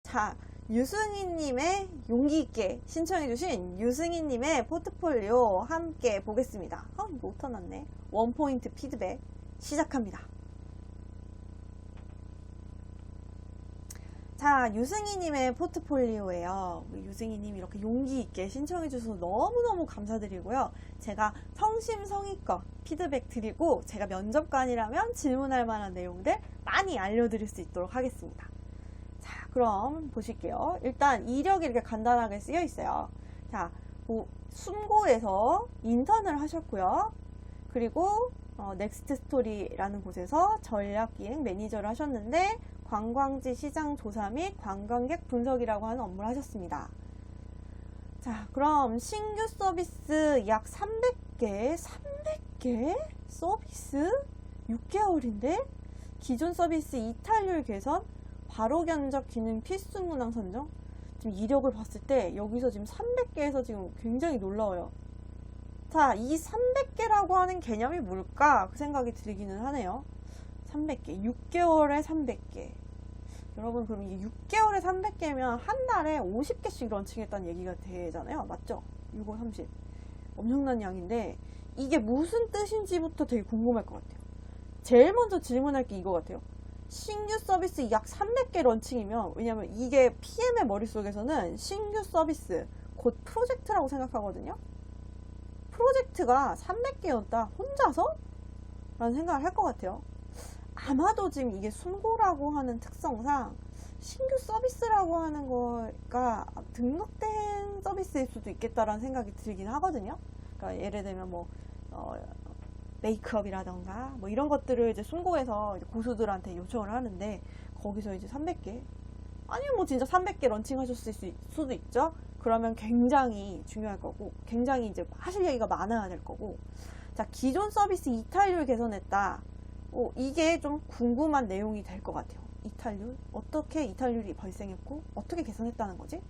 자, 유승희님의 용기있게 신청해주신 유승희님의 포트폴리오 함께 보겠습니다. 이거 못해놨네. 원포인트 피드백 시작합니다. 자, 유승희님의 포트폴리오예요. 우리 유승희님 이렇게 용기있게 신청해주셔서 너무너무 감사드리고요. 제가 성심성의껏 피드백 드리고 제가 면접관이라면 질문할 만한 내용들 많이 알려드릴 수 있도록 하겠습니다. 자, 그럼 보실게요. 일단 이력이 이렇게 간단하게 쓰여 있어요. 자, 순고에서 인턴을 하셨고요. 그리고 넥스트 스토리라는 곳에서 전략기획 매니저를 하셨는데 관광지 시장 조사 및 관광객 분석이라고 하는 업무를 하셨습니다. 자, 그럼 신규 서비스 약 300개 서비스 6개월인데 기존 서비스 이탈률 개선, 바로 견적 기능 필수 문항 선정. 지금 이력을 봤을 때 여기서 지금 300개에서 지금 굉장히 놀라워요. 자, 이 300개라고 하는 개념이 뭘까? 그 생각이 들기는 하네요. 300개, 6개월에 300개. 여러분, 그럼 이게 6개월에 300개면 한 달에 50개씩 런칭했다는 얘기가 되잖아요. 맞죠? 6, 5, 30. 엄청난 양인데 이게 무슨 뜻인지부터 되게 궁금할 것 같아요. 제일 먼저 질문할 게 이거 같아요. 신규 서비스 약 300개 런칭이면, 왜냐면 이게 PM의 머릿속에서는 신규 서비스, 곧 프로젝트라고 생각하거든요. 프로젝트가 300개였다 혼자서? 라는 생각을 할 것 같아요. 아마도 지금 이게 순고라고 하는 특성상 신규 서비스라고 하는 거가 등록된 서비스일 수도 있겠다라는 생각이 들긴 하거든요. 그러니까 예를 들면 메이크업이라던가 이런 것들을 이제 순고에서 이제 고수들한테 요청을 하는데 거기서 이제 300개 아니면 진짜 300개 런칭하셨을 수도 있죠. 그러면 굉장히 중요할 거고 굉장히 이제 하실 얘기가 많아야 될 거고. 자, 기존 서비스 이탈률 개선했다. 이게 좀 궁금한 내용이 될 것 같아요. 이탈률, 어떻게 이탈률이 발생했고 어떻게 개선했다는 거지?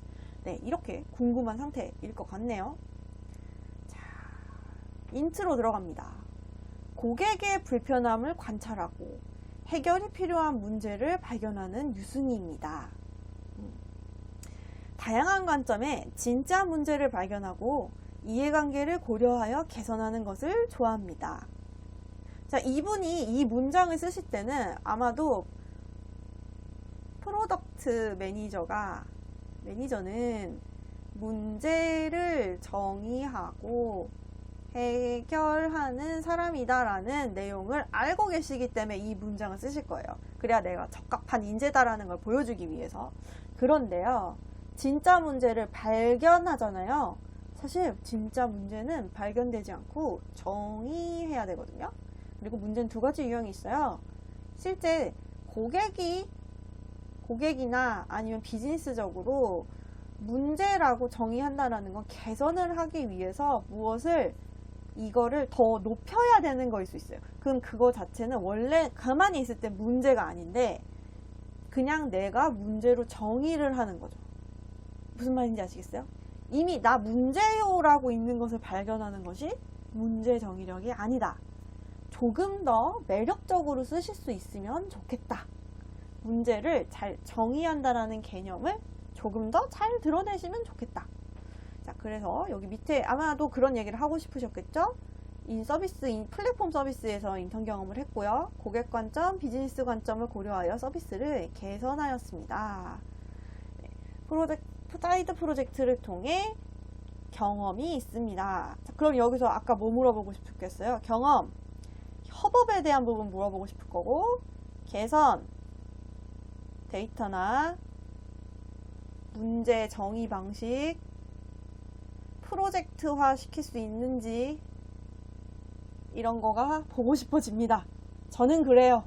네, 이렇게 궁금한 상태일 것 같네요. 자, 인트로 들어갑니다. 고객의 불편함을 관찰하고 해결이 필요한 문제를 발견하는 유승희입니다. 다양한 관점에 진짜 문제를 발견하고 이해관계를 고려하여 개선하는 것을 좋아합니다. 자, 이분이 이 문장을 쓰실 때는 아마도 프로덕트 매니저는 문제를 정의하고 해결하는 사람이다라는 내용을 알고 계시기 때문에 이 문장을 쓰실 거예요. 그래야 내가 적합한 인재다라는 걸 보여주기 위해서. 그런데요, 진짜 문제를 발견하잖아요. 사실 진짜 문제는 발견되지 않고 정의해야 되거든요. 그리고 문제는 두 가지 유형이 있어요. 실제 고객이나 아니면 비즈니스적으로 문제라고 정의한다는 건 개선을 하기 위해서 이거를 더 높여야 되는 거일 수 있어요. 그럼 그거 자체는 원래 가만히 있을 때 문제가 아닌데 그냥 내가 문제로 정의를 하는 거죠. 무슨 말인지 아시겠어요? 이미 나 문제요라고 있는 것을 발견하는 것이 문제 정의력이 아니다. 조금 더 매력적으로 쓰실 수 있으면 좋겠다. 문제를 잘 정의한다라는 개념을 조금 더 잘 드러내시면 좋겠다. 자, 그래서 여기 밑에 아마도 그런 얘기를 하고 싶으셨겠죠? 플랫폼 서비스에서 인턴 경험을 했고요. 고객 관점, 비즈니스 관점을 고려하여 서비스를 개선하였습니다. 사이드 프로젝트를 통해 경험이 있습니다. 자, 그럼 여기서 아까 뭐 물어보고 싶겠어요? 경험, 협업에 대한 부분 물어보고 싶을 거고, 개선, 데이터나 문제 정의 방식, 프로젝트화 시킬 수 있는지 이런 거가 보고 싶어집니다. 저는 그래요.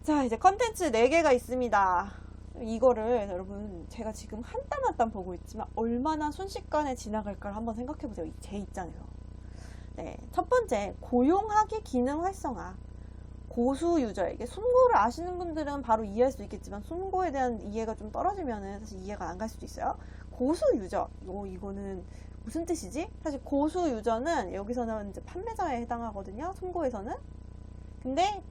자, 이제 컨텐츠 4개가 있습니다. 이거를 여러분 제가 지금 한 땀 한 땀 보고 있지만 얼마나 순식간에 지나갈까를 한번 생각해 보세요. 제 입장에서. 네, 첫 번째, 고용하기 기능 활성화. 고수 유저에게 순고를 아시는 분들은 바로 이해할 수 있겠지만 순고에 대한 이해가 좀 떨어지면은 사실 이해가 안 갈 수도 있어요. 고수 유저, 이거는 무슨 뜻이지? 사실 고수 유저는 여기서는 이제 판매자에 해당하거든요. 순고에서는. 근데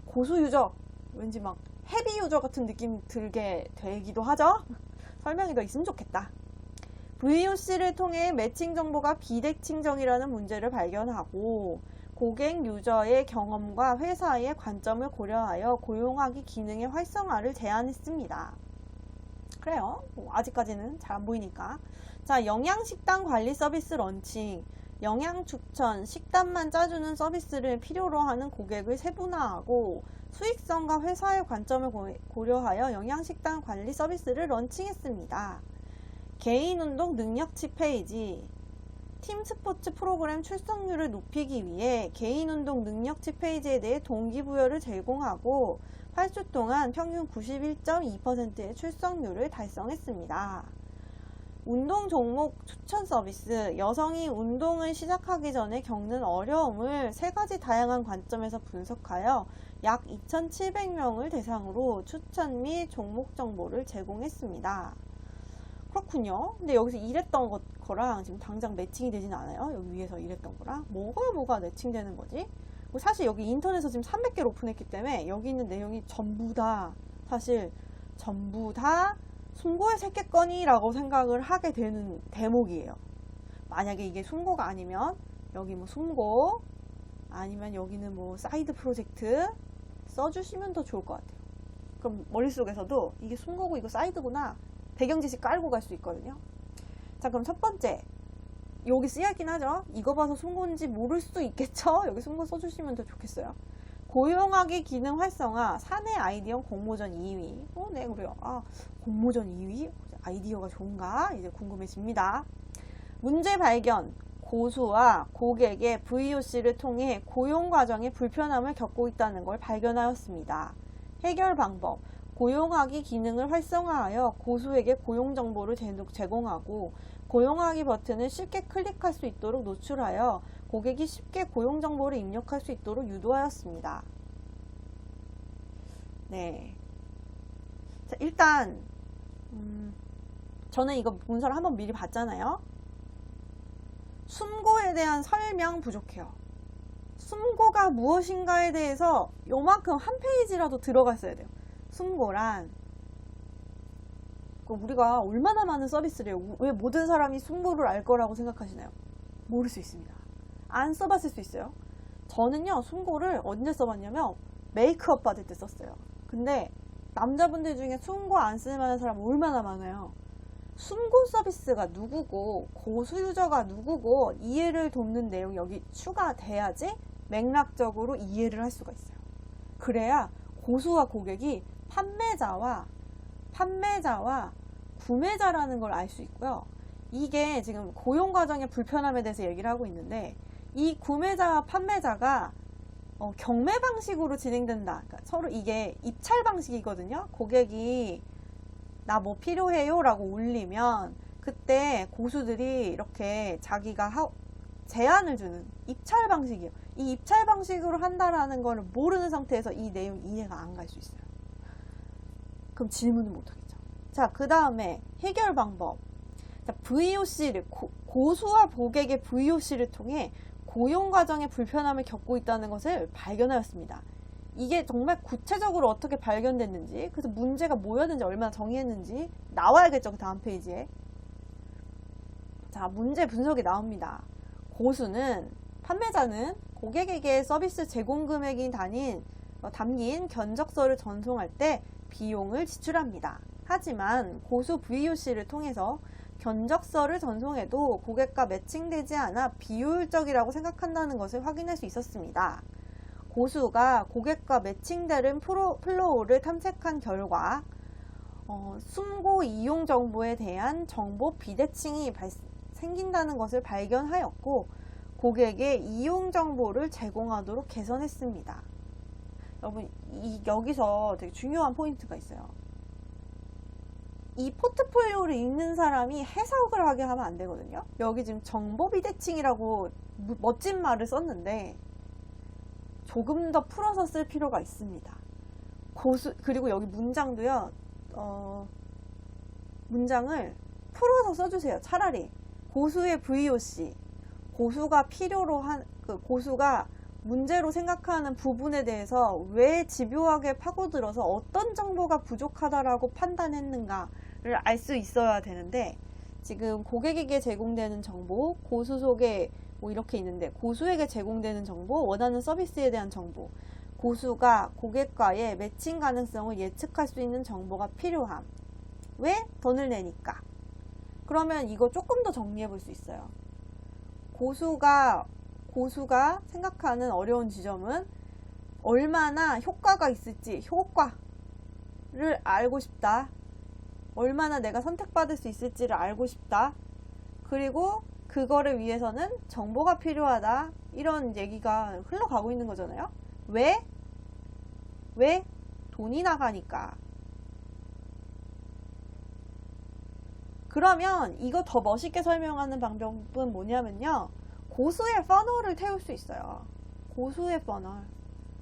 고수 유저, 왠지 막 헤비 유저 같은 느낌 들게 되기도 하죠. 설명이 더 있으면 좋겠다. VOC를 통해 매칭 정보가 비대칭적이라는 문제를 발견하고 고객 유저의 경험과 회사의 관점을 고려하여 고용하기 기능의 활성화를 제안했습니다. 그래요. 아직까지는 잘 안 보이니까. 자, 영양식단 관리 서비스 런칭. 영양 추천, 식단만 짜주는 서비스를 필요로 하는 고객을 세분화하고 수익성과 회사의 관점을 고려하여 영양식단 관리 서비스를 런칭했습니다. 개인운동 능력치 페이지. 팀 스포츠 프로그램 출석률을 높이기 위해 개인운동 능력치 페이지에 대해 동기부여를 제공하고 8주 동안 평균 91.2%의 출석률을 달성했습니다. 운동 종목 추천 서비스. 여성이 운동을 시작하기 전에 겪는 어려움을 3가지 다양한 관점에서 분석하여 약 2,700명을 대상으로 추천 및 종목 정보를 제공했습니다. 그렇군요. 근데 여기서 일했던 거랑 지금 당장 매칭이 되진 않아요. 여기 위에서 일했던 거랑 뭐가 매칭되는 거지? 사실 여기 인터넷에서 지금 300개를 오픈했기 때문에 여기 있는 내용이 전부 다 숨고의 새끼건이라고 생각을 하게 되는 대목이에요. 만약에 이게 숨고가 아니면 여기 뭐 숨고 아니면 여기는 뭐 사이드 프로젝트 써주시면 더 좋을 것 같아요. 그럼 머릿속에서도 이게 숨고고 이거 사이드구나 배경 지식 깔고 갈 수 있거든요. 자, 그럼 첫 번째, 여기 쓰여있긴 하죠. 이거 봐서 숨고인지 모를 수도 있겠죠. 여기 숨고 써주시면 더 좋겠어요. 고용하기 기능 활성화, 사내 아이디어 공모전 2위. 네, 그래요. 공모전 2위? 아이디어가 좋은가? 이제 궁금해집니다. 문제 발견, 고수와 고객의 VOC를 통해 고용 과정에 불편함을 겪고 있다는 걸 발견하였습니다. 해결 방법, 고용하기 기능을 활성화하여 고수에게 고용 정보를 제공하고 고용하기 버튼을 쉽게 클릭할 수 있도록 노출하여 고객이 쉽게 고용 정보를 입력할 수 있도록 유도하였습니다. 네. 자, 일단 저는 이거 문서를 한번 미리 봤잖아요. 숨고에 대한 설명 부족해요. 숨고가 무엇인가에 대해서 요만큼 한 페이지라도 들어가 있어야 돼요. 숨고란 우리가 얼마나 많은 서비스를 해요. 왜 모든 사람이 숨고를 알 거라고 생각하시나요? 모를 수 있습니다. 안 써봤을 수 있어요. 저는요 숨고를 언제 써봤냐면 메이크업 받을 때 썼어요. 근데 남자분들 중에 숨고 안 쓸만한 사람 얼마나 많아요. 숨고 서비스가 누구고 고수 유저가 누구고 이해를 돕는 내용이 여기 추가돼야지 맥락적으로 이해를 할 수가 있어요. 그래야 고수와 고객이 판매자와 구매자라는 걸 알 수 있고요. 이게 지금 고용 과정의 불편함에 대해서 얘기를 하고 있는데 이 구매자와 판매자가 경매 방식으로 진행된다. 그러니까 서로 이게 입찰 방식이거든요. 고객이 나 뭐 필요해요 라고 올리면 그때 고수들이 이렇게 자기가 제안을 주는 입찰 방식이에요. 이 입찰 방식으로 한다라는 걸 모르는 상태에서 이 내용 이해가 안 갈 수 있어요. 그럼 질문을 못 하겠죠. 자, 그 다음에 해결 방법. 자, VOC를 고수와 고객의 VOC를 통해 고용 과정의 불편함을 겪고 있다는 것을 발견하였습니다. 이게 정말 구체적으로 어떻게 발견됐는지, 그래서 문제가 뭐였는지, 얼마나 정의했는지 나와야겠죠. 그 다음 페이지에. 자, 문제 분석이 나옵니다. 판매자는 고객에게 서비스 제공 금액이 담긴 견적서를 전송할 때 비용을 지출합니다. 하지만 고수 VOC를 통해서 견적서를 전송해도 고객과 매칭되지 않아 비효율적이라고 생각한다는 것을 확인할 수 있었습니다. 고수가 고객과 매칭되는 플로우를 탐색한 결과 숨고 이용 정보에 대한 정보 비대칭이 생긴다는 것을 발견하였고 고객에 이용 정보를 제공하도록 개선했습니다. 여러분, 여기서 되게 중요한 포인트가 있어요. 이 포트폴리오를 읽는 사람이 해석을 하게 하면 안 되거든요. 여기 지금 정보 비대칭이라고 멋진 말을 썼는데 조금 더 풀어서 쓸 필요가 있습니다. 그리고 여기 문장도요. 문장을 풀어서 써주세요. 차라리 고수의 VOC, 고수가 문제로 생각하는 부분에 대해서 왜 집요하게 파고들어서 어떤 정보가 부족하다라고 판단했는가를 알 수 있어야 되는데, 지금 고객에게 제공되는 정보, 고수 속에 뭐 이렇게 있는데, 고수에게 제공되는 정보, 원하는 서비스에 대한 정보, 고수가 고객과의 매칭 가능성을 예측할 수 있는 정보가 필요함. 왜? 돈을 내니까. 그러면 이거 조금 더 정리해 볼 수 있어요. 고수가 생각하는 어려운 지점은 얼마나 효과가 있을지, 효과를 알고 싶다. 얼마나 내가 선택받을 수 있을지를 알고 싶다. 그리고 그거를 위해서는 정보가 필요하다. 이런 얘기가 흘러가고 있는 거잖아요. 왜? 돈이 나가니까. 그러면 이거 더 멋있게 설명하는 방법은 뭐냐면요. 고수의 퍼널을 태울 수 있어요. 고수의 퍼널.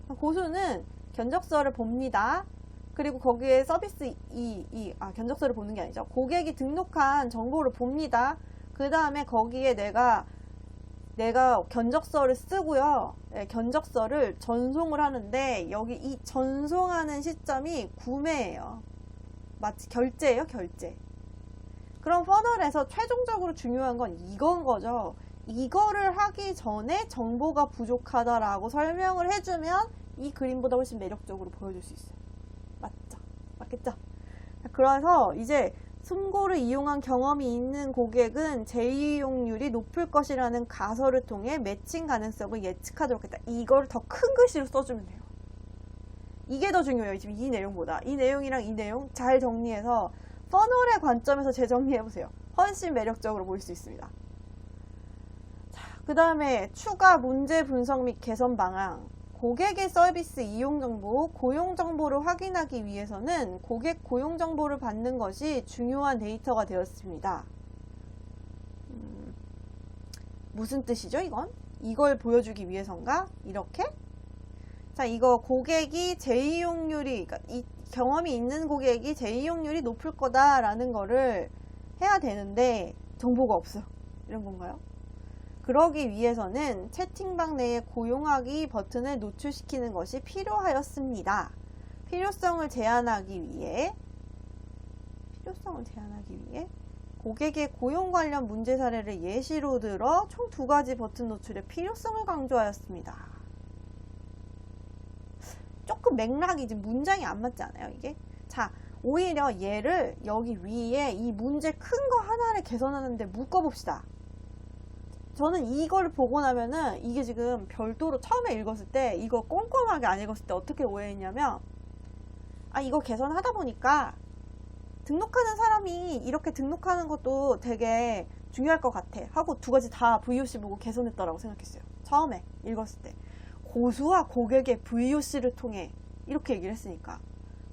고수는 견적서를 봅니다. 그리고 거기에 서비스 견적서를 보는 게 아니죠. 고객이 등록한 정보를 봅니다. 그 다음에 거기에 내가 견적서를 쓰고요. 네, 견적서를 전송을 하는데, 여기 이 전송하는 시점이 구매예요. 마치 결제예요, 결제. 그럼 퍼널에서 최종적으로 중요한 건 이건 거죠. 이거를 하기 전에 정보가 부족하다라고 설명을 해주면 이 그림보다 훨씬 매력적으로 보여줄 수 있어요. 맞죠? 맞겠죠? 그래서 이제 숨고를 이용한 경험이 있는 고객은 재이용률이 높을 것이라는 가설을 통해 매칭 가능성을 예측하도록 했다. 이걸 더 큰 글씨로 써주면 돼요. 이게 더 중요해요. 지금 이 내용보다. 이 내용이랑 이 내용 잘 정리해서 퍼널의 관점에서 재정리해보세요. 훨씬 매력적으로 보일 수 있습니다. 그 다음에 추가 문제 분석 및 개선 방안. 고객의 서비스 이용 정보, 고용 정보를 확인하기 위해서는 고객 고용 정보를 받는 것이 중요한 데이터가 되었습니다. 무슨 뜻이죠, 이건? 이걸 보여주기 위해서인가? 이렇게? 자, 이거 고객이 재이용률이, 그러니까 이 경험이 있는 고객이 재이용률이 높을 거다라는 거를 해야 되는데 정보가 없어요. 이런 건가요? 그러기 위해서는 채팅방 내에 고용하기 버튼을 노출시키는 것이 필요하였습니다. 필요성을 제한하기 위해 고객의 고용 관련 문제 사례를 예시로 들어 총 2가지 버튼 노출의 필요성을 강조하였습니다. 조금 맥락이 지금 문장이 안 맞지 않아요, 이게? 자, 오히려 얘를 여기 위에 이 문제 큰 거 하나를 개선하는데 묶어봅시다. 저는 이걸 보고 나면은 이게 지금 별도로 처음에 읽었을 때 이거 꼼꼼하게 안 읽었을 때 어떻게 오해했냐면, 이거 개선하다 보니까 등록하는 사람이 이렇게 등록하는 것도 되게 중요할 것 같아 하고 2가지 다 VOC 보고 개선했다라고 생각했어요. 처음에 읽었을 때. 고수와 고객의 VOC를 통해 이렇게 얘기를 했으니까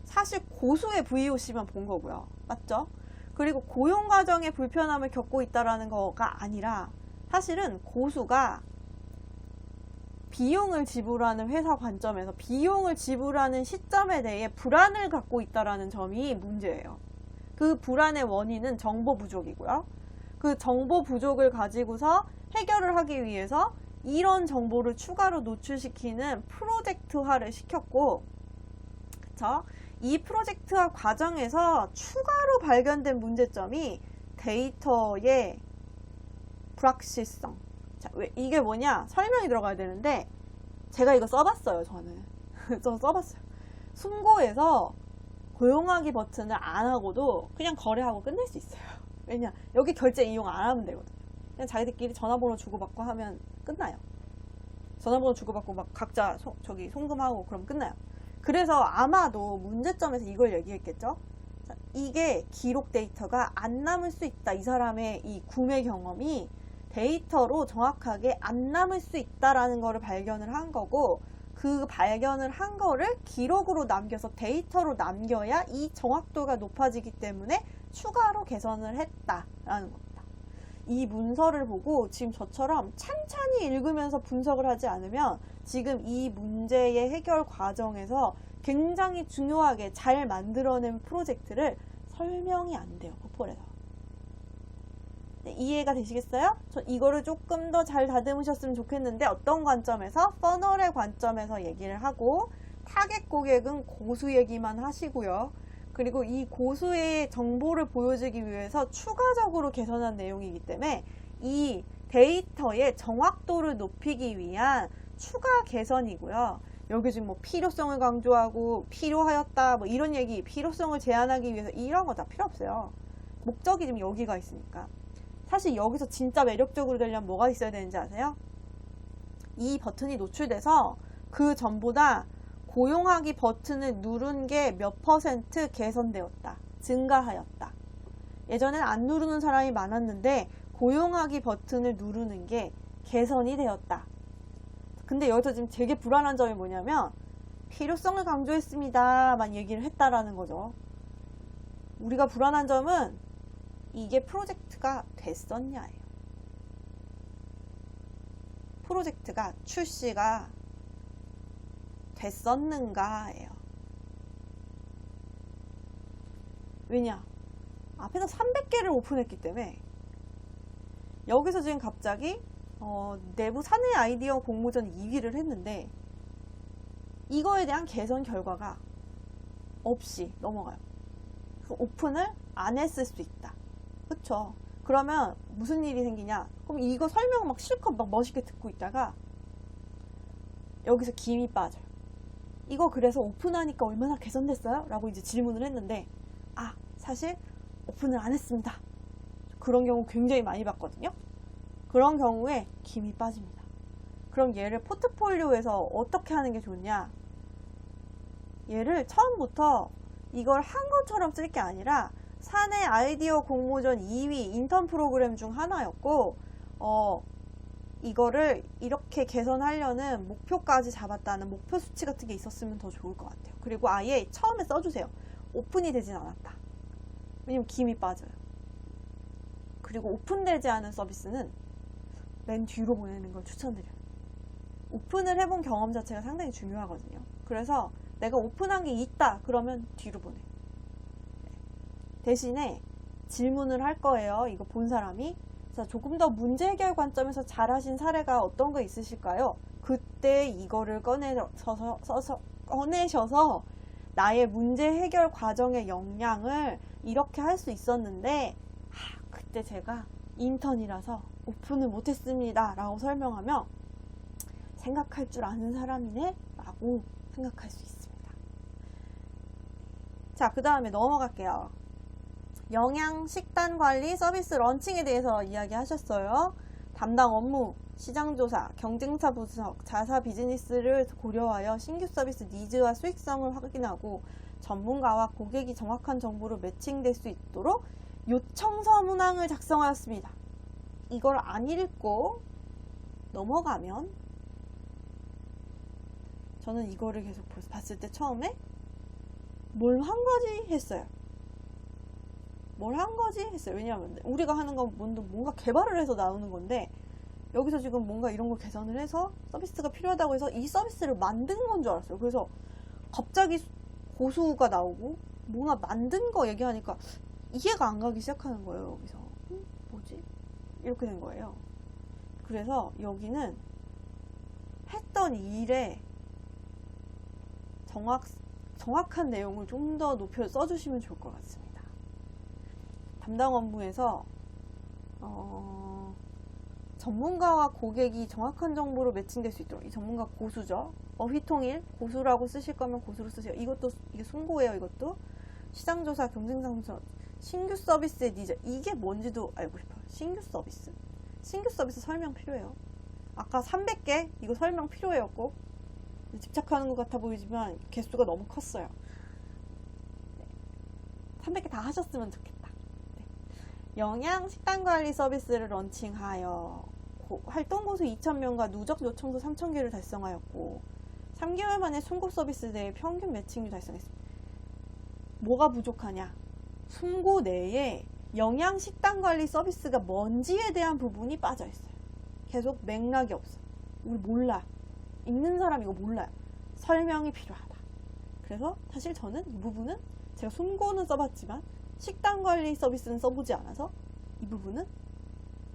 사실 고수의 VOC만 본 거고요. 맞죠? 그리고 고용 과정에 불편함을 겪고 있다라는 거가 아니라 사실은 고수가 비용을 지불하는 회사 관점에서 비용을 지불하는 시점에 대해 불안을 갖고 있다라는 점이 문제예요. 그 불안의 원인은 정보 부족이고요. 그 정보 부족을 가지고서 해결을 하기 위해서 이런 정보를 추가로 노출시키는 프로젝트화를 시켰고, 그쵸? 이 프로젝트화 과정에서 추가로 발견된 문제점이 데이터의 불확실성. 자, 이게 뭐냐? 설명이 들어가야 되는데, 제가 이거 써봤어요, 저는. 저 써봤어요. 숨고에서 고용하기 버튼을 안 하고도 그냥 거래하고 끝낼 수 있어요. 왜냐? 여기 결제 이용 안 하면 되거든요. 그냥 자기들끼리 전화번호 주고받고 하면 끝나요. 전화번호 주고받고 막 각자 송금하고 그럼 끝나요. 그래서 아마도 문제점에서 이걸 얘기했겠죠. 자, 이게 기록 데이터가 안 남을 수 있다. 이 사람의 이 구매 경험이 데이터로 정확하게 안 남을 수 있다라는 거를 발견을 한 거고, 그 발견을 한 거를 기록으로 남겨서 데이터로 남겨야 이 정확도가 높아지기 때문에 추가로 개선을 했다라는 겁니다. 이 문서를 보고 지금 저처럼 찬찬히 읽으면서 분석을 하지 않으면 지금 이 문제의 해결 과정에서 굉장히 중요하게 잘 만들어낸 프로젝트를 설명이 안 돼요, 포폴에서. 네, 이해가 되시겠어요? 저 이거를 조금 더 잘 다듬으셨으면 좋겠는데 어떤 관점에서? 퍼널의 관점에서 얘기를 하고 타겟 고객은 고수 얘기만 하시고요. 그리고 이 고수의 정보를 보여주기 위해서 추가적으로 개선한 내용이기 때문에 이 데이터의 정확도를 높이기 위한 추가 개선이고요. 여기 지금 뭐 필요성을 강조하고 필요하였다 뭐 이런 얘기, 필요성을 제한하기 위해서 이런 거 다 필요 없어요. 목적이 지금 여기가 있으니까. 사실 여기서 진짜 매력적으로 되려면 뭐가 있어야 되는지 아세요? 이 버튼이 노출돼서 그 전보다 고용하기 버튼을 누른 게 몇 퍼센트 개선되었다. 증가하였다. 예전엔 안 누르는 사람이 많았는데 고용하기 버튼을 누르는 게 개선이 되었다. 근데 여기서 지금 되게 불안한 점이 뭐냐면 필요성을 강조했습니다 만 얘기를 했다라는 거죠. 우리가 불안한 점은 이게 프로젝트가 됐었냐예요. 프로젝트가 출시가 됐었는가예요. 왜냐? 앞에서 300개를 오픈했기 때문에 여기서 지금 갑자기 내부 사내 아이디어 공모전 2위를 했는데 이거에 대한 개선 결과가 없이 넘어가요. 그래서 오픈을 안 했을 수 있다. 그쵸? 그러면 무슨 일이 생기냐? 그럼 이거 설명 막 실컷 막 멋있게 듣고 있다가 여기서 김이 빠져요. 이거 그래서 오픈하니까 얼마나 개선됐어요? 라고 이제 질문을 했는데 사실 오픈을 안 했습니다. 그런 경우 굉장히 많이 봤거든요. 그런 경우에 김이 빠집니다. 그럼 얘를 포트폴리오에서 어떻게 하는 게 좋냐? 얘를 처음부터 이걸 한 것처럼 쓸 게 아니라 사내 아이디어 공모전 2위 인턴 프로그램 중 하나였고 이거를 이렇게 개선하려는 목표까지 잡았다는 목표 수치 같은 게 있었으면 더 좋을 것 같아요. 그리고 아예 처음에 써주세요. 오픈이 되진 않았다. 왜냐면 김이 빠져요. 그리고 오픈되지 않은 서비스는 맨 뒤로 보내는 걸 추천드려요. 오픈을 해본 경험 자체가 상당히 중요하거든요. 그래서 내가 오픈한 게 있다 그러면 뒤로 보내. 대신에 질문을 할 거예요. 이거 본 사람이. 자, 조금 더 문제 해결 관점에서 잘하신 사례가 어떤 거 있으실까요? 그때 이거를 꺼내셔서 나의 문제 해결 과정의 역량을 이렇게 할 수 있었는데 그때 제가 인턴이라서 오픈을 못했습니다 라고 설명하면 생각할 줄 아는 사람이네 라고 생각할 수 있습니다. 자, 그 다음에 넘어갈게요. 영양 식단 관리 서비스 런칭에 대해서 이야기하셨어요. 담당 업무, 시장조사, 경쟁사 분석, 자사 비즈니스를 고려하여 신규 서비스 니즈와 수익성을 확인하고 전문가와 고객이 정확한 정보로 매칭될 수 있도록 요청서 문항을 작성하였습니다. 이걸 안 읽고 넘어가면 저는 이거를 계속 봤을 때 처음에 뭘 한 거지 했어요. 뭘 한 거지 했어요. 왜냐하면 우리가 하는 건 뭔가 개발을 해서 나오는 건데 여기서 지금 뭔가 이런 걸 개선을 해서 서비스가 필요하다고 해서 이 서비스를 만든 건 줄 알았어요. 그래서 갑자기 고수가 나오고 뭔가 만든 거 얘기하니까 이해가 안 가기 시작하는 거예요. 여기서 뭐지? 이렇게 된 거예요. 그래서 여기는 했던 일에 정확한 내용을 좀 더 높여 써주시면 좋을 것 같습니다. 담당 업무에서 전문가와 고객이 정확한 정보로 매칭될 수 있도록, 이 전문가 고수죠. 어휘통일 고수라고 쓰실 거면 고수로 쓰세요. 이게 순고예요. 이것도 시장조사, 경쟁상선, 신규 서비스의 니즈, 이게 뭔지도 알고 싶어요. 신규 서비스 설명 필요해요. 아까 300개 이거 설명 필요해요. 꼭 집착하는 것 같아 보이지만 개수가 너무 컸어요. 300개 다 하셨으면 좋겠다. 네. 영양 식단관리 서비스를 런칭하여 활동 고수 2,000명과 누적 요청서 3,000개를 달성하였고 3개월 만에 송고 서비스 내에 평균 매칭률 달성했습니다. 뭐가 부족하냐? 송고 내에 영양 식단관리 서비스가 뭔지에 대한 부분이 빠져 있어요. 계속 맥락이 없어. 우리 몰라. 읽는 사람 이거 몰라요. 설명이 필요하다. 그래서 사실 저는 이 부분은 제가 송고는 써봤지만 식단관리 서비스는 써보지 않아서 이 부분은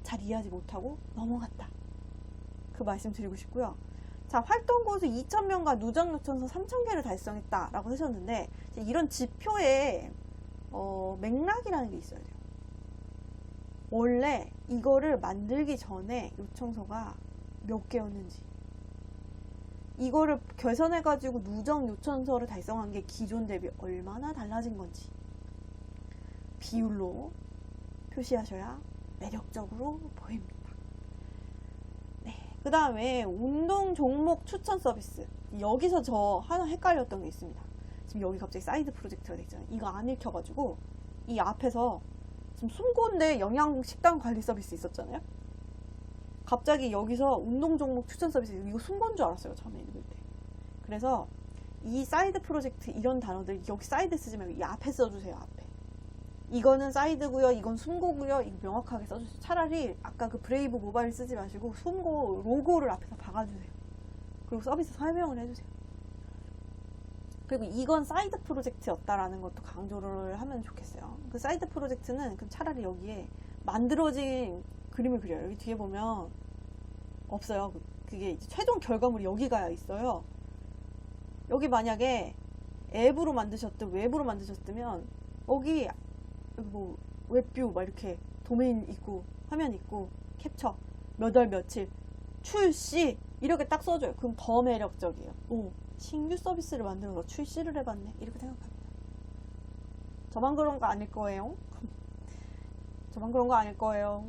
잘 이해하지 못하고 넘어갔다. 그 말씀 드리고 싶고요. 자, 활동 고수 2,000명과 누적 요청서 3,000개를 달성했다라고 하셨는데, 이런 지표에 맥락이라는 게 있어야 돼요. 원래 이거를 만들기 전에 요청서가 몇 개였는지, 이거를 개선해가지고 누적 요청서를 달성한 게 기존 대비 얼마나 달라진 건지 비율로 표시하셔야 매력적으로 보입니다. 네, 그 다음에 운동 종목 추천 서비스. 여기서 저 하나 헷갈렸던 게 있습니다. 지금 여기 갑자기 사이드 프로젝트가 됐잖아요. 이거 안 읽혀가지고 이 앞에서 지금 숨고인데 영양 식단 관리 서비스 있었잖아요. 갑자기 여기서 운동 종목 추천 서비스, 이거 숨건 줄 알았어요, 처음에 읽을 때. 그래서 이 사이드 프로젝트 이런 단어들 여기 사이드 쓰지 말고 이 앞에 써주세요. 앞에. 이거는 사이드고요, 이건 숨고고요. 이거 명확하게 써주세요. 차라리 아까 그 브레이브 모바일 쓰지 마시고 숨고 로고를 앞에서 박아주세요. 그리고 서비스 설명을 해주세요. 그리고 이건 사이드 프로젝트였다라는 것도 강조를 하면 좋겠어요. 그 사이드 프로젝트는 그럼 차라리 여기에 만들어진 그림을 그려요. 여기 뒤에 보면 없어요. 그게 이제 최종 결과물이 여기가 있어요. 여기 만약에 앱으로 만드셨든 웹으로 만드셨으면 여기 뭐 웹뷰 막 이렇게 도메인 있고 화면 있고 캡처 몇 월 며칠 출시 이렇게 딱 써줘요. 그럼 더 매력적이에요. 오, 신규 서비스를 만들어서 출시를 해봤네, 이렇게 생각합니다. 저만 그런 거 아닐 거예요. 저만 그런 거 아닐 거예요.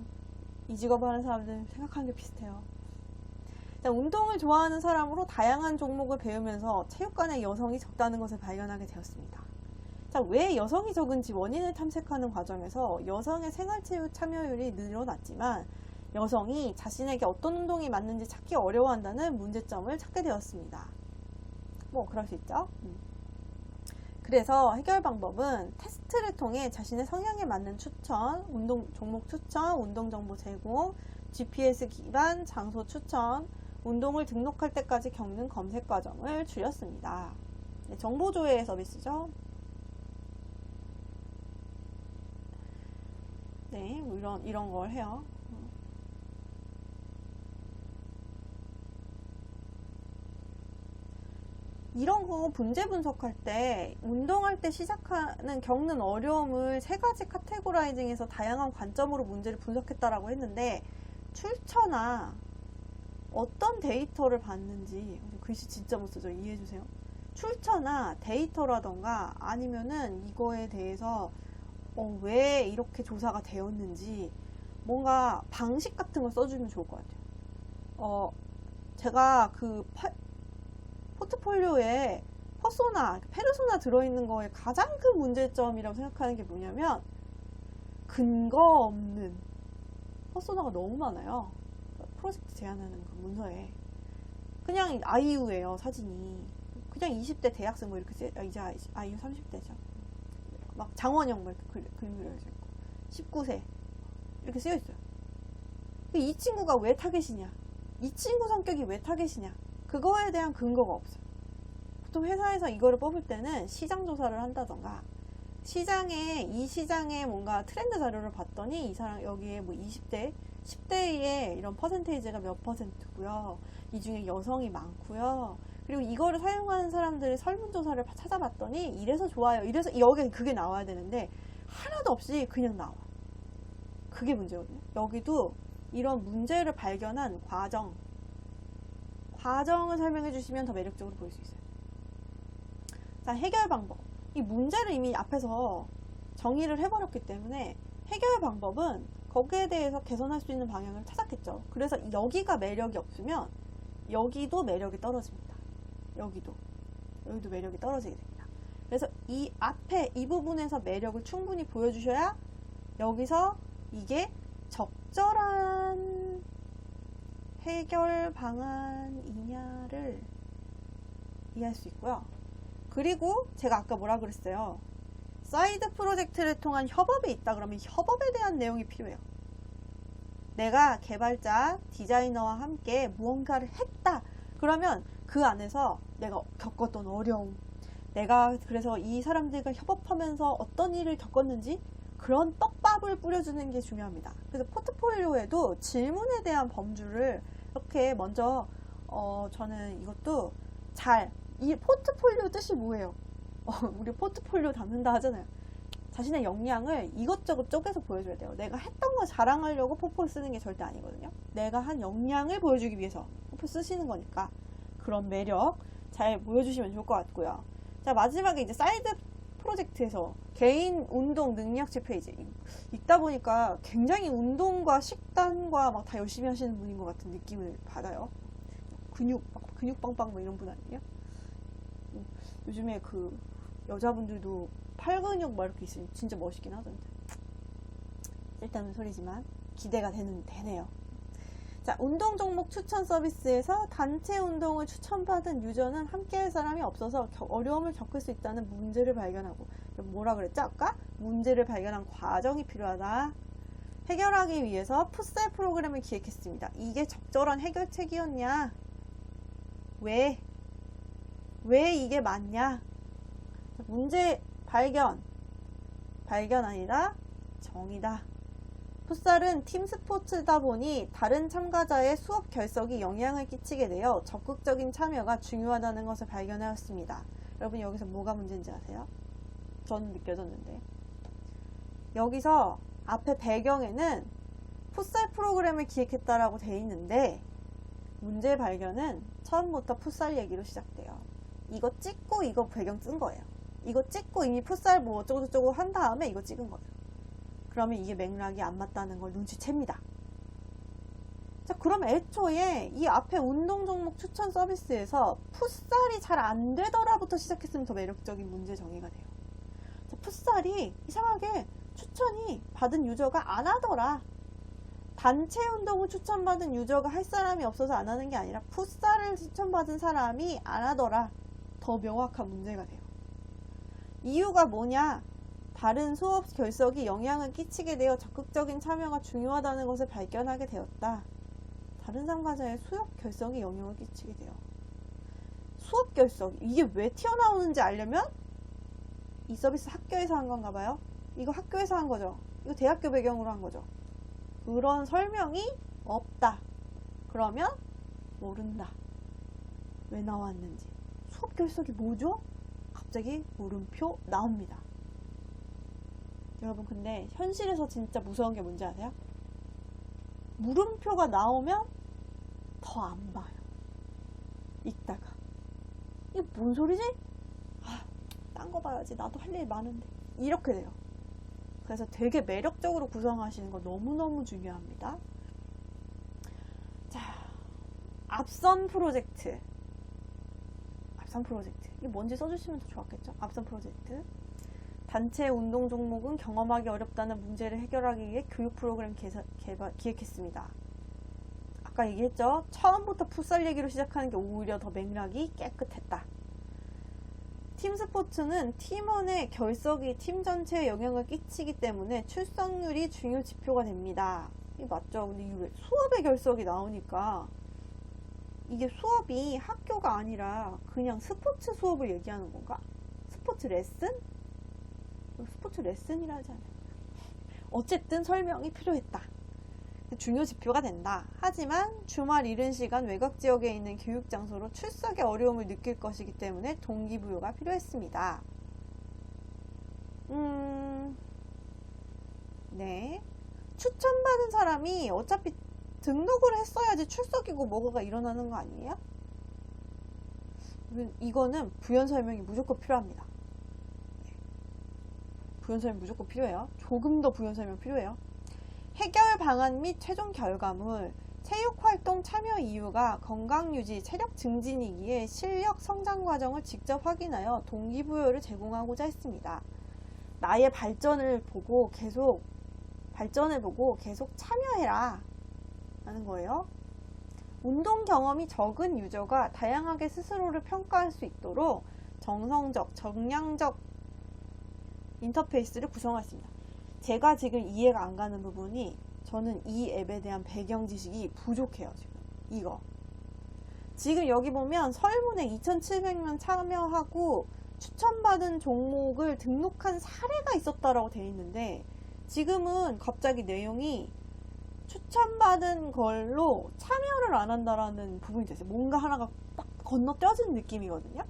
이 직업을 하는 사람들 생각하는 게 비슷해요. 자, 운동을 좋아하는 사람으로 다양한 종목을 배우면서 체육관에 여성이 적다는 것을 발견하게 되었습니다. 자, 왜 여성이 적은지 원인을 탐색하는 과정에서 여성의 생활체육 참여율이 늘어났지만 여성이 자신에게 어떤 운동이 맞는지 찾기 어려워한다는 문제점을 찾게 되었습니다. 뭐 그럴 수 있죠. 그래서 해결 방법은 테스트를 통해 자신의 성향에 맞는 추천, 운동 종목 추천, 운동 정보 제공, GPS 기반 장소 추천, 운동을 등록할 때까지 겪는 검색 과정을 줄였습니다. 네, 정보 조회 서비스죠. 네, 뭐 이런 걸 해요. 이런 거 문제 분석할 때 운동할 때 겪는 어려움을 세 가지 카테고라이징해서 다양한 관점으로 문제를 분석했다라고 했는데, 출처나 어떤 데이터를 봤는지, 글씨 진짜 못 쓰죠. 이해해주세요. 출처나 데이터라던가 아니면은 이거에 대해서 왜 이렇게 조사가 되었는지 뭔가 방식 같은 걸 써주면 좋을 것 같아요. 제가 그 포트폴리오에 페르소나 들어있는 거에 가장 큰 문제점이라고 생각하는 게 뭐냐면 근거 없는 퍼소나가 너무 많아요. 프로젝트 제안하는 그 문서에 그냥 아이유예요. 사진이 그냥 20대 대학생 뭐 이렇게 이제 아이유 30대죠. 막 장원영 뭐 이렇게 그림 그려져 있고 19세 이렇게 쓰여 있어요. 이 친구가 왜 타겟이냐, 이 친구 성격이 왜 타겟이냐, 그거에 대한 근거가 없어요. 보통 회사에서 이거를 뽑을 때는 시장 조사를 한다던가 이 시장에 뭔가 트렌드 자료를 봤더니 이 사람 여기에 뭐 20대 10대의 이런 퍼센테이지가 몇 퍼센트고요, 이 중에 여성이 많고요, 그리고 이거를 사용하는 사람들의 설문조사를 찾아봤더니 이래서 좋아요, 이래서 여기 그게 나와야 되는데 하나도 없이 그냥 나와. 그게 문제거든요. 여기도 이런 문제를 발견한 과정을 설명해 주시면 더 매력적으로 보일 수 있어요. 자, 해결 방법. 이 문제를 이미 앞에서 정의를 해버렸기 때문에 해결 방법은 거기에 대해서 개선할 수 있는 방향을 찾았겠죠. 그래서 여기가 매력이 없으면 여기도 매력이 떨어집니다. 여기도 매력이 떨어지게 됩니다. 그래서 이 앞에 이 부분에서 매력을 충분히 보여주셔야 여기서 이게 적절한 해결 방안이냐를 이해할 수 있고요. 그리고 제가 아까 뭐라 그랬어요? 사이드 프로젝트를 통한 협업이 있다 그러면 협업에 대한 내용이 필요해요. 내가 개발자, 디자이너와 함께 무언가를 했다 그러면 그 안에서 내가 겪었던 어려움, 내가 그래서 이 사람들과 협업하면서 어떤 일을 겪었는지 그런 떡밥을 뿌려주는 게 중요합니다. 그래서 포트폴리오에도 질문에 대한 범주를 이렇게 먼저 저는 이것도 이 포트폴리오 뜻이 뭐예요? 우리 포트폴리오 담는다 하잖아요. 자신의 역량을 이것저것 쪼개서 보여줘야 돼요. 내가 했던 거 자랑하려고 포폴 쓰는 게 절대 아니거든요. 내가 한 역량을 보여주기 위해서 포폴 쓰시는 거니까 그런 매력 잘 보여주시면 좋을 것 같고요. 자, 마지막에 이제 사이드 프로젝트에서 개인 운동 능력치 페이지 읽다 보니까 굉장히 운동과 식단과 막 다 열심히 하시는 분인 것 같은 느낌을 받아요. 근육 빵빵 뭐 이런 분 아니에요? 요즘에 그 여자분들도 팔 근육 막 이렇게 있으면 진짜 멋있긴 하던데. 쓸데없는 소리지만 기대가 되네요. 자, 운동 종목 추천 서비스에서 단체 운동을 추천받은 유저는 함께할 사람이 없어서 어려움을 겪을 수 있다는 문제를 발견하고, 뭐라 그랬죠? 아까? 문제를 발견한 과정이 필요하다. 해결하기 위해서 풋살 프로그램을 기획했습니다. 이게 적절한 해결책이었냐? 왜 이게 맞냐? 문제 발견 아니라 정의다. 풋살은 팀 스포츠다 보니 다른 참가자의 수업 결석이 영향을 끼치게 되어 적극적인 참여가 중요하다는 것을 발견하였습니다. 여러분, 여기서 뭐가 문제인지 아세요? 전 느껴졌는데, 여기서 앞에 배경에는 풋살 프로그램을 기획했다라고 돼 있는데 문제 발견은 처음부터 풋살 얘기로 시작돼요. 이거 찍고 이거 배경 쓴 거예요. 이거 찍고 이미 풋살 뭐 어쩌고저쩌고 한 다음에 이거 찍은 거예요. 그러면 이게 맥락이 안 맞다는 걸 눈치챕니다. 자, 그럼 애초에 이 앞에 운동 종목 추천 서비스에서 풋살이 잘 안 되더라부터 시작했으면 더 매력적인 문제 정의가 돼요. 자, 풋살이 이상하게 추천이 받은 유저가 안 하더라. 단체 운동을 추천받은 유저가 할 사람이 없어서 안 하는 게 아니라 풋살을 추천받은 사람이 안 하더라. 더 명확한 문제가 돼요. 이유가 뭐냐? 다른 수업 결석이 영향을 끼치게 되어 적극적인 참여가 중요하다는 것을 발견하게 되었다. 다른 참가자의 수업 결석이 영향을 끼치게 돼요. 수업 결석, 이게 왜 튀어나오는지 알려면 이 서비스 학교에서 한 건가 봐요. 이거 학교에서 한 거죠. 이거 대학교 배경으로 한 거죠. 그런 설명이 없다. 그러면 모른다. 왜 나왔는지. 수업 결석이 뭐죠? 갑자기 물음표 나옵니다. 여러분, 근데 현실에서 진짜 무서운 게 뭔지 아세요? 물음표가 나오면 더 안 봐요. 읽다가 이게 뭔 소리지? 아, 딴 거 봐야지. 나도 할 일 많은데. 이렇게 돼요. 그래서 되게 매력적으로 구성하시는 거 너무너무 중요합니다. 자, 앞선 프로젝트. 이게 뭔지 써주시면 더 좋았겠죠? 앞선 프로젝트. 단체 운동 종목은 경험하기 어렵다는 문제를 해결하기 위해 교육 프로그램 기획했습니다. 아까 얘기했죠? 처음부터 풋살 얘기로 시작하는 게 오히려 더 맥락이 깨끗했다. 팀 스포츠는 팀원의 결석이 팀 전체에 영향을 끼치기 때문에 출석률이 중요 지표가 됩니다. 이게 맞죠? 근데 이게 왜 수업의 결석이 나오니까 이게 수업이 학교가 아니라 그냥 스포츠 수업을 얘기하는 건가? 스포츠 레슨? 스포츠 레슨이라 하지 않아요. 어쨌든 설명이 필요했다. 중요 지표가 된다. 하지만 주말 이른 시간 외곽 지역에 있는 교육장소로 출석에 어려움을 느낄 것이기 때문에 동기부여가 필요했습니다. 네. 추천받은 사람이 어차피 등록을 했어야지 출석이고 뭐가 일어나는 거 아니에요? 이거는 부연 설명이 무조건 필요합니다. 부연 설명 무조건 필요해요. 조금 더 부연 설명 필요해요. 해결 방안 및 최종 결과물, 체육활동 참여 이유가 건강유지, 체력 증진이기에 실력 성장 과정을 직접 확인하여 동기부여를 제공하고자 했습니다. 나의 발전을 보고 계속 참여해라 하는 거예요. 운동 경험이 적은 유저가 다양하게 스스로를 평가할 수 있도록 정성적, 정량적 인터페이스를 구성했습니다. 제가 지금 이해가 안 가는 부분이, 저는 이 앱에 대한 배경 지식이 부족해요. 지금 여기 보면 설문에 2,700명 참여하고 추천받은 종목을 등록한 사례가 있었다라고 되어 있는데, 지금은 갑자기 내용이 추천받은 걸로 참여를 안 한다라는 부분이 됐어요. 뭔가 하나가 딱 건너뛰어진 느낌이거든요.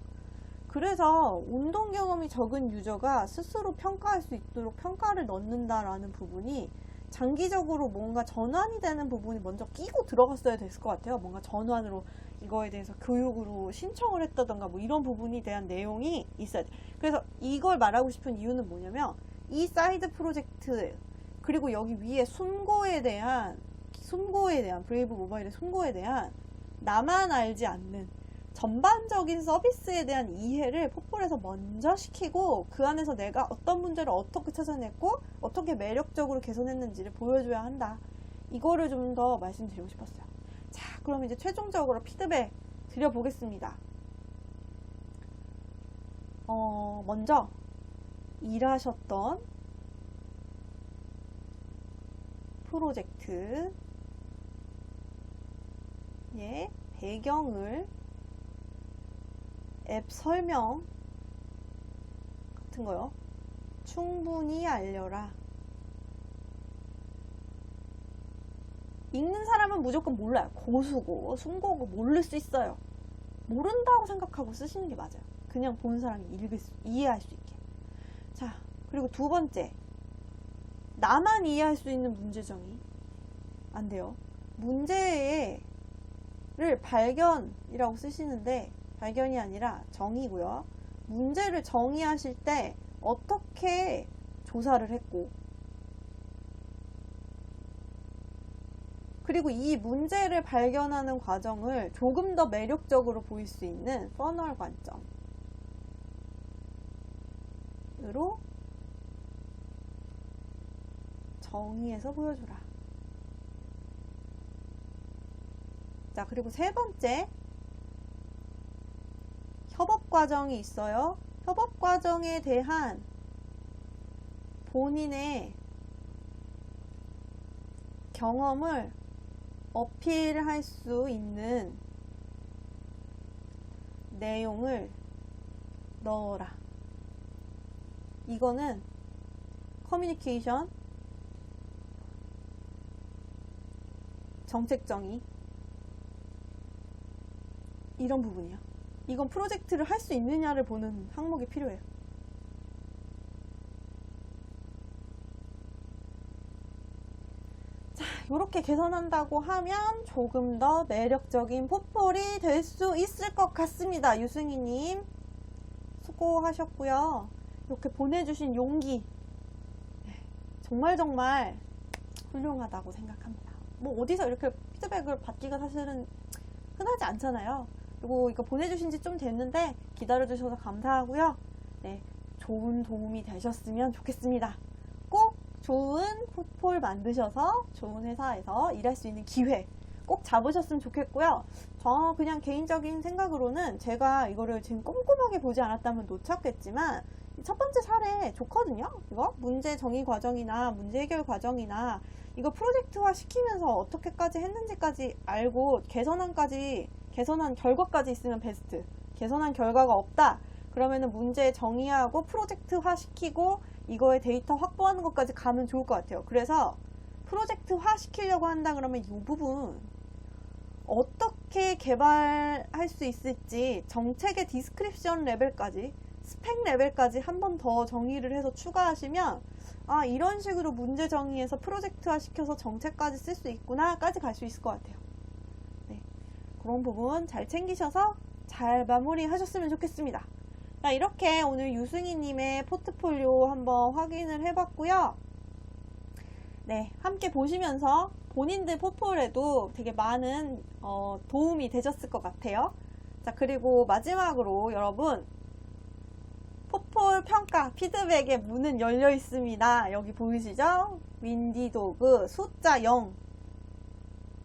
그래서 운동 경험이 적은 유저가 스스로 평가할 수 있도록 평가를 넣는다라는 부분이 장기적으로 뭔가 전환이 되는 부분이 먼저 끼고 들어갔어야 됐을 것 같아요. 뭔가 전환으로 이거에 대해서 교육으로 신청을 했다던가 뭐 이런 부분이 대한 내용이 있어야 돼. 그래서 이걸 말하고 싶은 이유는 뭐냐면 이 사이드 프로젝트 그리고 여기 위에 숨고에 대한 브레이브 모바일의 숨고에 대한 나만 알지 않는 전반적인 서비스에 대한 이해를 풋볼에서 먼저 시키고 그 안에서 내가 어떤 문제를 어떻게 찾아냈고 어떻게 매력적으로 개선했는지를 보여줘야 한다. 이거를 좀 더 말씀드리고 싶었어요. 자, 그럼 이제 최종적으로 피드백 드려보겠습니다. 먼저 일하셨던 프로젝트의 배경을 앱 설명 같은 거요. 충분히 알려라. 읽는 사람은 무조건 몰라요. 고수고 숨고고 모를 수 있어요. 모른다고 생각하고 쓰시는 게 맞아요. 그냥 본 사람이 이해할 수 있게. 자, 그리고 두 번째. 나만 이해할 수 있는 문제 정의. 안 돼요. 문제를 발견이라고 쓰시는데 발견이 아니라 정의고요. 문제를 정의하실 때 어떻게 조사를 했고 그리고 이 문제를 발견하는 과정을 조금 더 매력적으로 보일 수 있는 퍼널 관점으로 정의해서 보여주라. 자, 그리고 세 번째, 협업 과정이 있어요. 협업 과정에 대한 본인의 경험을 어필할 수 있는 내용을 넣어라. 이거는 커뮤니케이션, 정책 정의 이런 부분이야. 이건 프로젝트를 할 수 있느냐를 보는 항목이 필요해요. 자, 이렇게 개선한다고 하면 조금 더 매력적인 풋볼이 될 수 있을 것 같습니다. 유승희님 수고하셨고요. 이렇게 보내주신 용기 정말 훌륭하다고 생각합니다. 뭐 어디서 이렇게 피드백을 받기가 사실은 흔하지 않잖아요. 그리고 이거 보내주신 지 좀 됐는데 기다려주셔서 감사하고요. 네, 좋은 도움이 되셨으면 좋겠습니다. 꼭 좋은 풋볼 만드셔서 좋은 회사에서 일할 수 있는 기회 꼭 잡으셨으면 좋겠고요. 저 그냥 개인적인 생각으로는 제가 이거를 지금 꼼꼼하게 보지 않았다면 놓쳤겠지만 첫 번째 사례 좋거든요. 이거 문제 정의 과정이나 문제 해결 과정이나 이거 프로젝트화 시키면서 어떻게까지 했는지까지 알고 개선한 결과까지 있으면 베스트. 개선한 결과가 없다. 그러면은 문제 정의하고 프로젝트화 시키고 이거에 데이터 확보하는 것까지 가면 좋을 것 같아요. 그래서 프로젝트화 시키려고 한다 그러면 이 부분 어떻게 개발할 수 있을지 정책의 디스크립션 레벨까지 스펙 레벨까지 한 번 더 정의를 해서 추가하시면 아, 이런 식으로 문제 정의해서 프로젝트화 시켜서 정책까지 쓸 수 있구나 까지 갈 수 있을 것 같아요. 네, 그런 부분 잘 챙기셔서 잘 마무리하셨으면 좋겠습니다. 자, 이렇게 오늘 유승희님의 포트폴리오 한번 확인을 해봤고요. 네, 함께 보시면서 본인들 풋볼에도 되게 많은 도움이 되셨을 것 같아요. 자, 그리고 마지막으로 여러분 풋볼 평가 피드백의 문은 열려 있습니다. 여기 보이시죠? 윈디도그 숫자 0.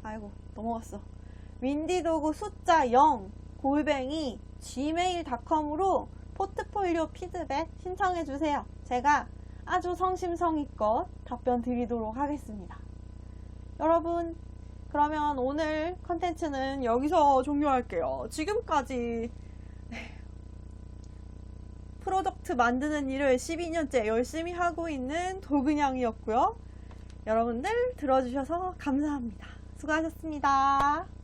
아이고 넘어갔어. 윈디도그 숫자 0 골뱅이 gmail.com으로 포트폴리오 피드백 신청해 주세요. 제가 아주 성심성의껏 답변 드리도록 하겠습니다. 여러분, 그러면 오늘 컨텐츠는 여기서 종료할게요. 지금까지 프로덕트 노트 만드는 일을 12년째 열심히 하고 있는 도그냥이었고요. 여러분들 들어주셔서 감사합니다. 수고하셨습니다.